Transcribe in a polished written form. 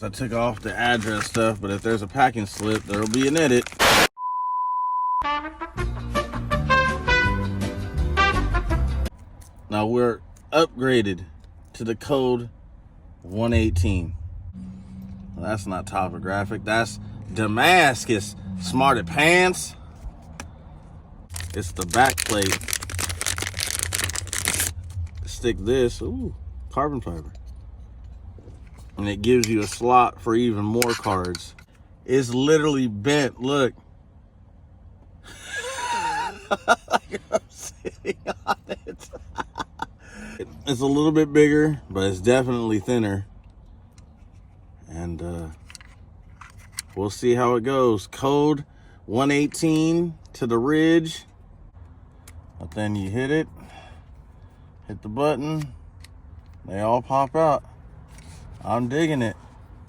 I took off the address stuff, but if there's a packing slip, there'll be an edit. Now we're upgraded to the code 118. Well, that's not topographic, that's Damascus smarted pants. It's the back plate. Stick this, ooh, carbon fiber. And it gives you a slot for even more cards. It's literally bent, look. I'm sitting on it. It's a little bit bigger, but it's definitely thinner. And we'll see how it goes. Code 118 to the ridge. But then you hit it, hit the button, they all pop out. I'm digging it.